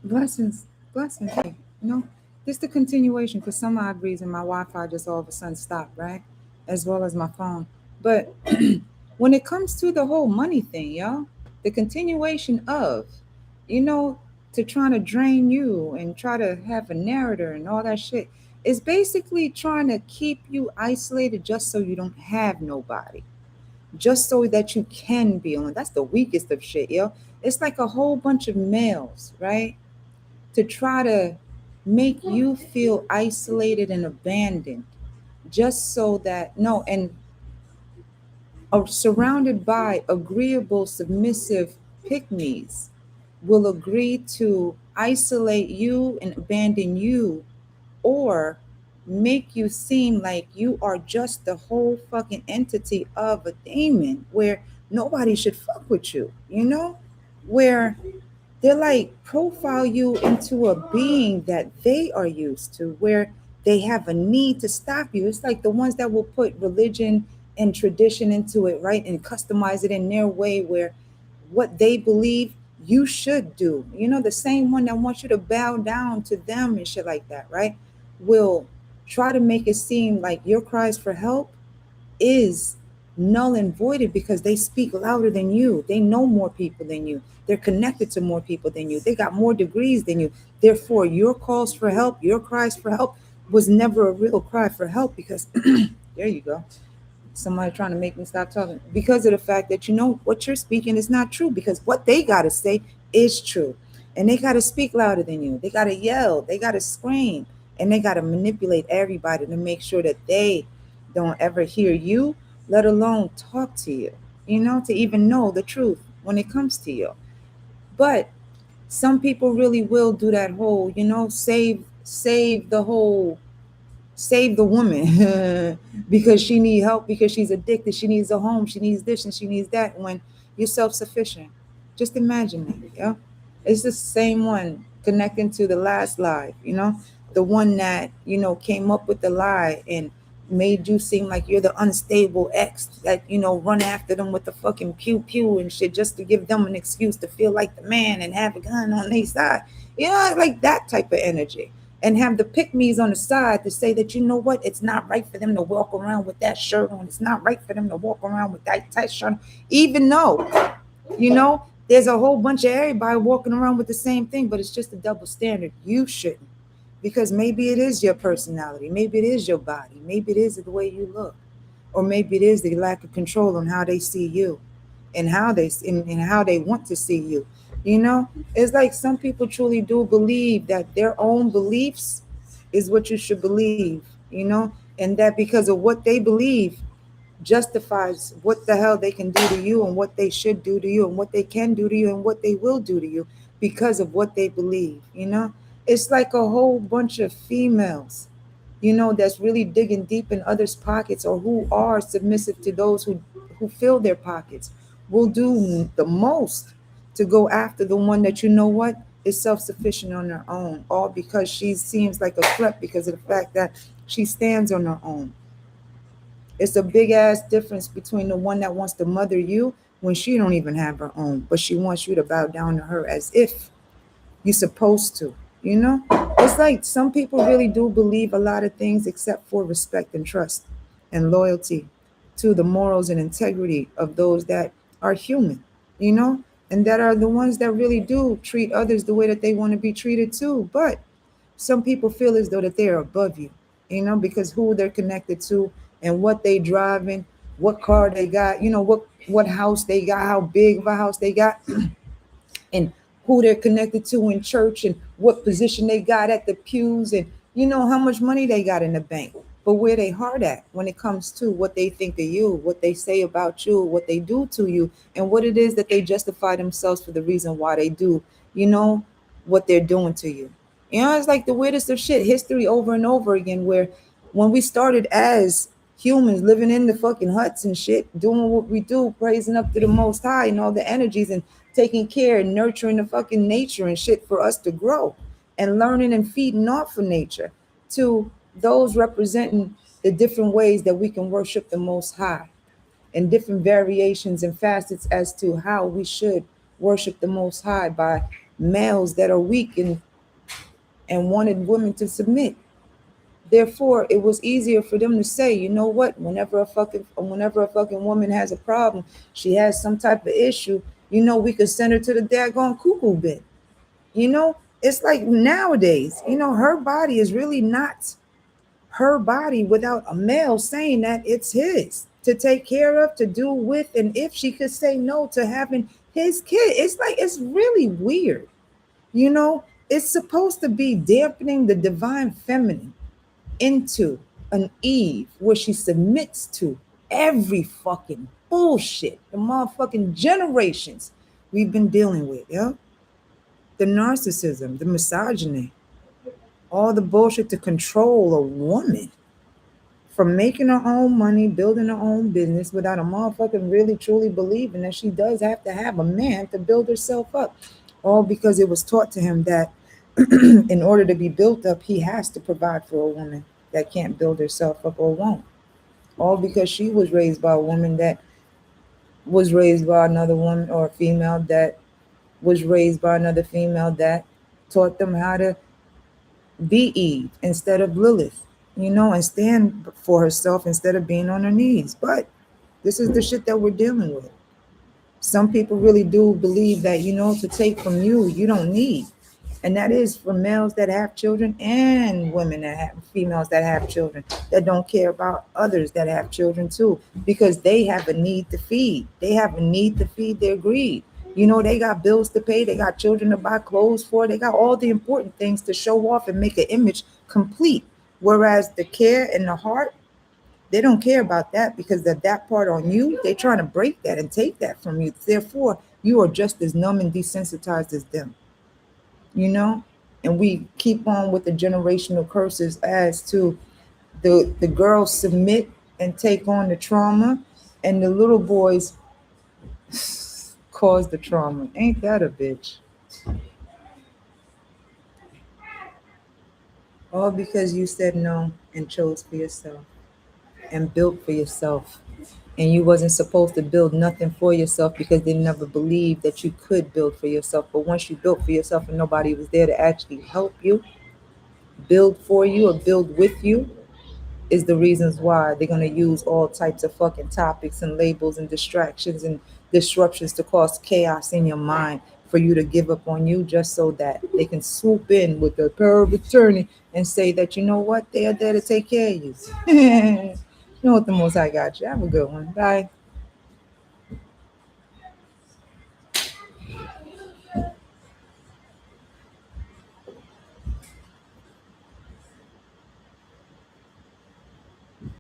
Blessings, blessings. Hey, just the continuation for some odd reason my Wi-Fi just all of a sudden stopped, right? As well as my phone. But when it comes to the whole money thing, y'all, the continuation of, you know, to trying to drain you and try to have a narrator and all that shit, is basically trying to keep you isolated just so you don't have nobody, just so that you can be on. That's the weakest of shit, yo. It's like a whole bunch of males, right? To try to make you feel isolated and abandoned, just so that no, and are surrounded by agreeable, submissive pygmies will agree to isolate you and abandon you, or make you seem like you are just the whole fucking entity of a demon where nobody should fuck with you, where they're like profile you into a being that they are used to, where they have a need to stop you. It's like the ones that will put religion and tradition into it, right? And customize it in their way where what they believe you should do. The same one that wants you to bow down to them and shit like that, right? Will try to make it seem like your cries for help is null and voided because they speak louder than you. They know more people than you. They're connected to more people than you. They got more degrees than you. Therefore, your calls for help, your cries for help was never a real cry for help because there you go. Somebody trying to make me stop talking because of the fact that what you're speaking is not true, because what they got to say is true. And they got to speak louder than you. They got to yell. They got to scream. And they got to manipulate everybody to make sure that they don't ever hear you, let alone talk to you, to even know the truth when it comes to you. But some people really will do that whole, save the whole, save the woman because she need help, because she's addicted, she needs a home, she needs this and she needs that, when you're self-sufficient. Just imagine that. Yeah, it's the same one connecting to the last lie, the one that came up with the lie and made you seem like you're the unstable ex that run after them with the fucking pew pew and shit just to give them an excuse to feel like the man and have a gun on their side, like that type of energy. And have the pick me's on the side to say that, what, it's not right for them to walk around with that shirt on. It's not right for them to walk around with that tight shirt on. Even though, there's a whole bunch of everybody walking around with the same thing, but it's just a double standard. You shouldn't. Because maybe it is your personality. Maybe it is your body. Maybe it is the way you look. Or maybe it is the lack of control on how they see you and how they want to see you. It's like some people truly do believe that their own beliefs is what you should believe, and that because of what they believe justifies what the hell they can do to you and what they should do to you and what they can do to you and what they will do to you because of what they believe. It's like a whole bunch of females, that's really digging deep in others' pockets, or who are submissive to those who fill their pockets, will do the most to go after the one that what is self-sufficient on her own, all because she seems like a threat because of the fact that she stands on her own. It's a big ass difference between the one that wants to mother you when she don't even have her own, but she wants you to bow down to her as if you're supposed to. You know, it's like some people really do believe a lot of things except for respect and trust and loyalty to the morals and integrity of those that are human, you know, and that are the ones that really do treat others the way that they want to be treated too. But some people feel as though that they're above you, because who they're connected to and what they driving, what car they got, what house they got, how big of a house they got, and who they're connected to in church and what position they got at the pews, and how much money they got in the bank. But where they heart at when it comes to what they think of you, what they say about you, what they do to you, and what it is that they justify themselves for the reason why they do, what they're doing to you. It's like the weirdest of shit, history over and over again, where when we started as humans living in the fucking huts and shit, doing what we do, praising up to the most high and all the energies, and taking care and nurturing the fucking nature and shit for us to grow and learning and feeding off of nature, to those representing the different ways that we can worship the most high and different variations and facets as to how we should worship the most high by males that are weak and wanted women to submit. Therefore, it was easier for them to say, you know what, whenever a fucking woman has a problem, she has some type of issue, we could send her to the daggone cuckoo bed. It's like nowadays, her body is really not her body without a male saying that it's his to take care of, to do with, and if she could say no to having his kid. It's like, it's really weird. It's supposed to be dampening the divine feminine into an Eve where she submits to every fucking bullshit the motherfucking generations we've been dealing with, yeah? The narcissism, the misogyny, all the bullshit to control a woman from making her own money, building her own business without a motherfucking really truly believing that she does have to have a man to build herself up. All because it was taught to him that in order to be built up, he has to provide for a woman that can't build herself up or won't. All because she was raised by a woman that was raised by another woman, or a female that was raised by another female that taught them how to be Eve instead of Lilith, and stand for herself instead of being on her knees. But this is the shit that we're dealing with. Some people really do believe that, to take from you, you don't need. And that is for males that have children and women that have females that have children that don't care about others that have children too, because they have a need to feed. They have a need to feed their greed. They got bills to pay, they got children to buy clothes for, they got all the important things to show off and make an image complete. Whereas the care and the heart, they don't care about that, because that part on you, they're trying to break that and take that from you. Therefore, you are just as numb and desensitized as them. And we keep on with the generational curses as to the girls submit and take on the trauma, and the little boys cause the trauma. Ain't that a bitch? All because you said no and chose for yourself and built for yourself. And you wasn't supposed to build nothing for yourself because they never believed that you could build for yourself. But once you built for yourself and nobody was there to actually help you build for you or build with you, is the reasons why they're going to use all types of fucking topics and labels and distractions and disruptions to cause chaos in your mind for you to give up on you, just so that they can swoop in with the power of attorney and say that, you know what, they are there to take care of you. You know what, the most I got you. Have a good one. Bye.